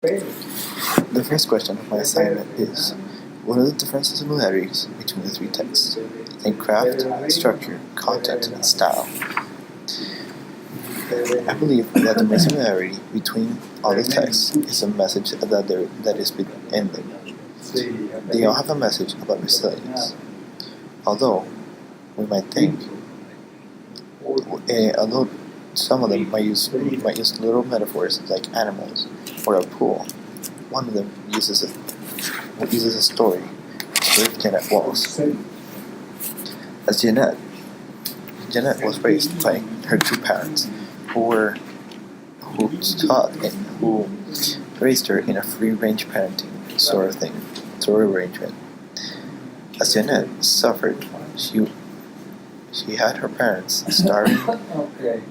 The first question of my assignment is, what are the different similarities between the three texts? In craft, structure, content, and style. I believe that the main similarity between all the texts is the message that is in them. They all have a message about resilience. Although we might think, although some of them might use little metaphors like animals or a pool, one of them uses a story with Jeanette Walls. As Jeanette was raised by her two parents, who raised her in a free-range parenting sort of arrangement. As Jeanette suffered, she had her parents starving,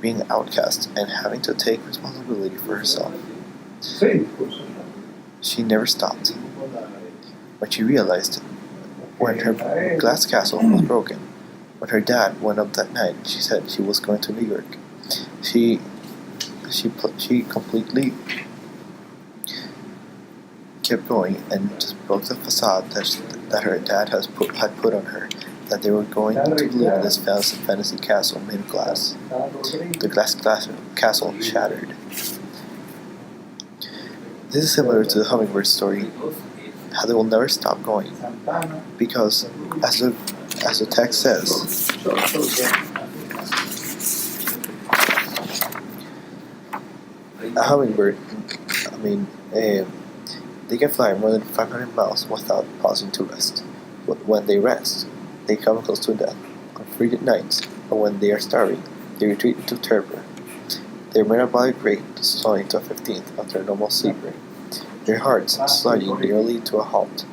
being outcast, and having to take responsibility for herself. She never stopped. When she realized when her glass castle was broken, when her dad went up that night, she said she was going to New York. She completely kept going and just broke the facade that her dad had put on her, that they were going to live in this fantasy castle made of glass. The glass castle shattered. This is similar to the hummingbird story, how they will never stop going, because as the text says, a hummingbird, they can fly more than 500 miles without pausing to rest. But when they rest, they come close to death. On frigid nights, or when they are starving, they retreat into torpor. Their metabolic rate slowing to a 15th of their normal sleep rate. Their hearts sliding nearly to a halt,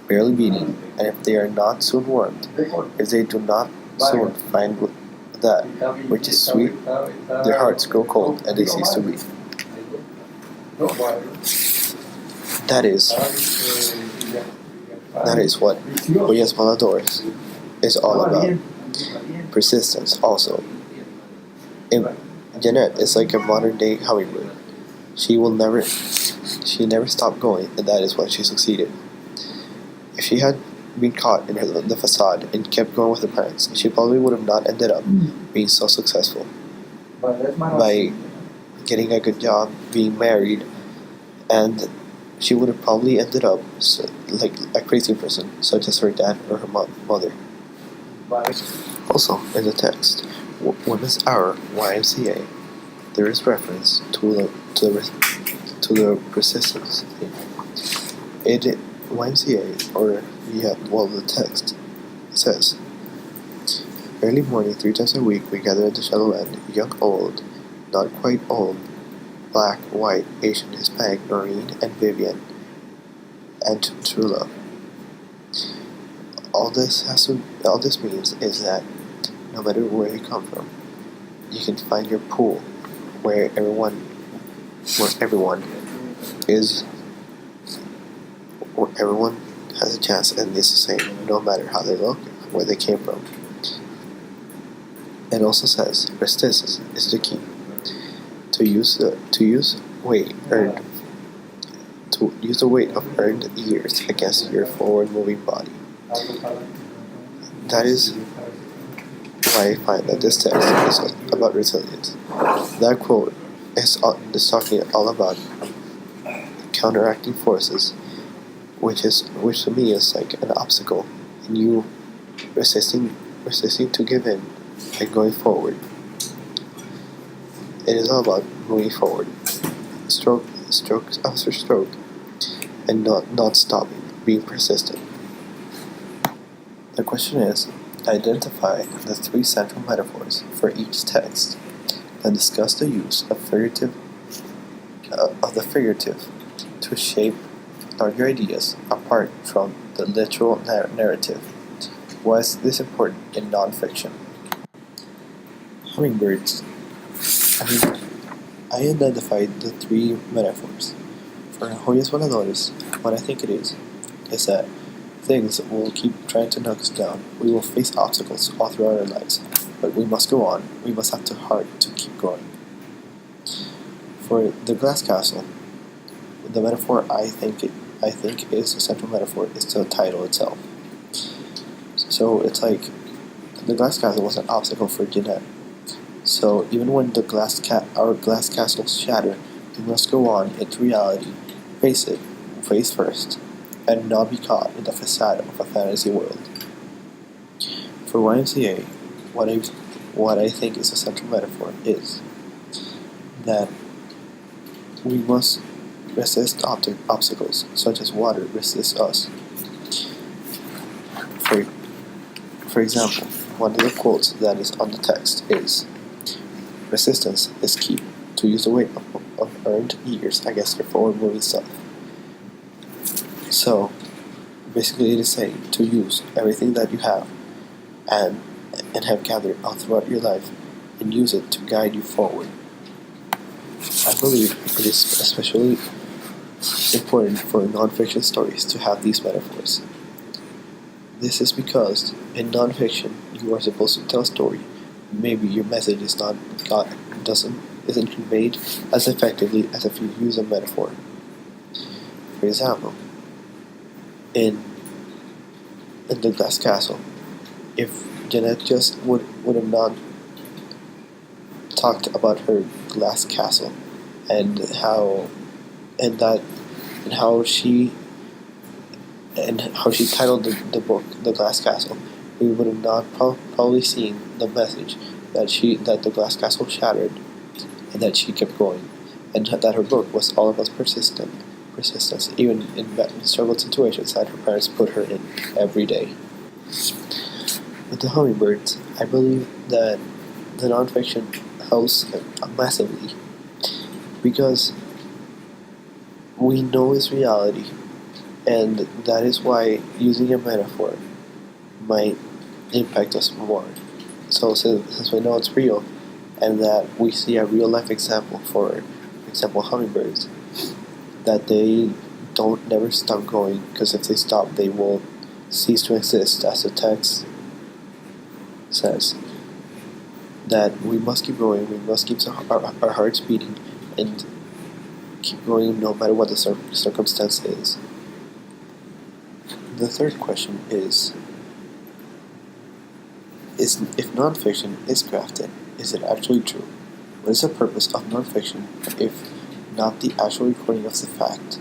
barely beating, and if they are not soon warmed, if they do not soon find that which is sweet, their hearts grow cold and they cease to beat. That is what Hoyas Voladores is all about. Persistence also. Jeanette is like a modern day hummingbird. She never stopped going, and that is why she succeeded. If she had been caught in the facade and kept going with her parents, she probably would have not ended up being so successful. By getting a good job, being married, and she would have probably ended up like a crazy person, such as her dad or her mother. Also, in the text, Women's Hour YMCA, there is reference to the persistence thing. YMCA, the text says, early morning 3 times a week we gather at the shallow end, young, old, not quite old, black, white, Asian, Hispanic, Noreen, and Vivian, and true love. All this means is that no matter where you come from, you can find your pool where everyone has a chance and is the same, no matter how they look, where they came from. It also says persistence is the key. To use the weight of earned years against your forward-moving body. That is why I find that this text is about resilience. That quote is talking all about counteracting forces, which to me is like an obstacle, and you resisting to give in and going forward. It is all about moving forward, stroke after stroke, and not stopping, being persistent. The question is, identify the 3 central metaphors for each text, then discuss the use of the figurative to shape larger ideas apart from the literal narrative. Why is this important in nonfiction? Hummingbirds. I identified the 3 metaphors. For Hoyas Voladores, what I think it is that things will keep trying to knock us down. We will face obstacles all throughout our lives, but we must go on. We must have the heart to keep going. For the glass castle, the metaphor I think is the central metaphor is the title itself. So it's like the glass castle was an obstacle for Jeanette. So even when our glass castle shattered, we must go on into reality, face it, face first, and not be caught in the facade of a fantasy world. For YMCA, what I think is a central metaphor is that we must resist obstacles, such as water resists us. For, for example, one of the quotes that is on the text is, "Resistance is key to use the weight of earned years against your forward moving self." So, basically it is saying to use everything that you have and have gathered all throughout your life and use it to guide you forward. I believe it is especially important for non-fiction stories to have these metaphors. This is because in non-fiction you are supposed to tell a story. Maybe your message isn't conveyed as effectively as if you use a metaphor. For example, in the Glass Castle, if Jeanette just would have not talked about her glass castle and how she titled the book The Glass Castle, we would have not probably seen the message that the glass castle shattered and that she kept going, and that her book was all about persistence, even in struggled situations that her parents put her in every day. With the hummingbirds, I believe that the nonfiction helps massively because we know it's reality, and that is why using a metaphor might impact us more. So since we know it's real, and that we see a real life example, for example hummingbirds, that they don't never stop going, because if they stop they will cease to exist, as the text says, that we must keep going, we must keep our hearts beating, and keep going no matter what the circumstance is. The third question is if nonfiction is crafted, is it actually true? What is the purpose of nonfiction if not the actual recording of the fact?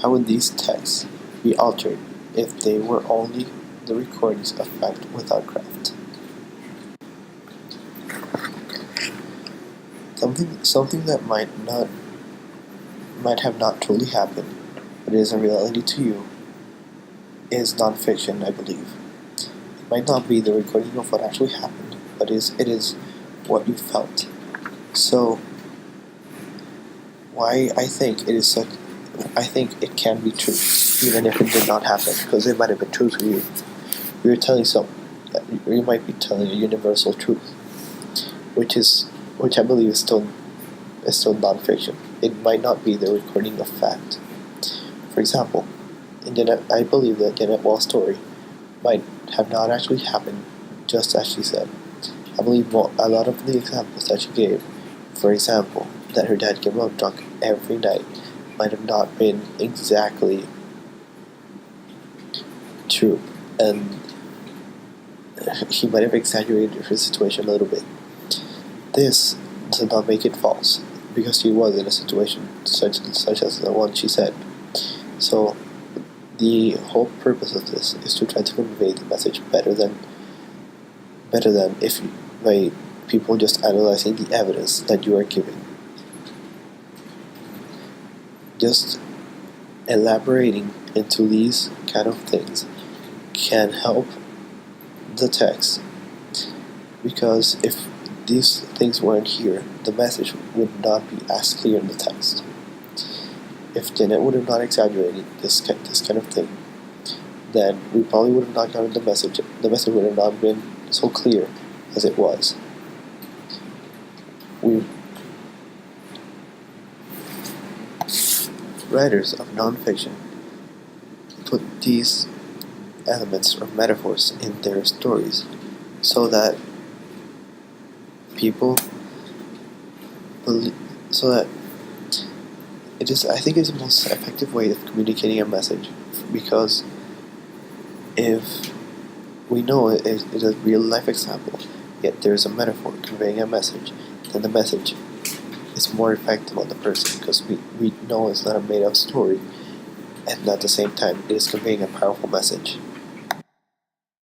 How would these texts be altered if they were only the recordings of fact without craft? Something that might have not truly happened, but is a reality to you, is nonfiction, I believe. It might not be the recording of what actually happened, but it is what you felt. So, why I think it can be true, even if it did not happen, because it might have been true to you. You might be telling a universal truth, which I believe is still nonfiction. It might not be the recording of fact. For example, I believe that Jeanette Wall's story might have not actually happened just as she said. I believe a lot of the examples that she gave, for example, that her dad came home drunk every night, might have not been exactly true, and he might have exaggerated her situation a little bit. This does not make it false, because she was in a situation such as the one she said. So, the whole purpose of this is to try to convey the message better than if by people just analyzing the evidence that you are giving. Just elaborating into these kind of things can help the text, because if these things weren't here, the message would not be as clear in the text. If Jeanette would have not exaggerated this kind of thing, then we probably would have not gotten the message. The message would have not been so clear as it was. Writers of nonfiction put these elements or metaphors in their stories so that I think it's the most effective way of communicating a message, because if we know it is a real life example, yet there's a metaphor conveying a message, then the message is more effective on the person, because we know it's not a made up story, and at the same time it is conveying a powerful message.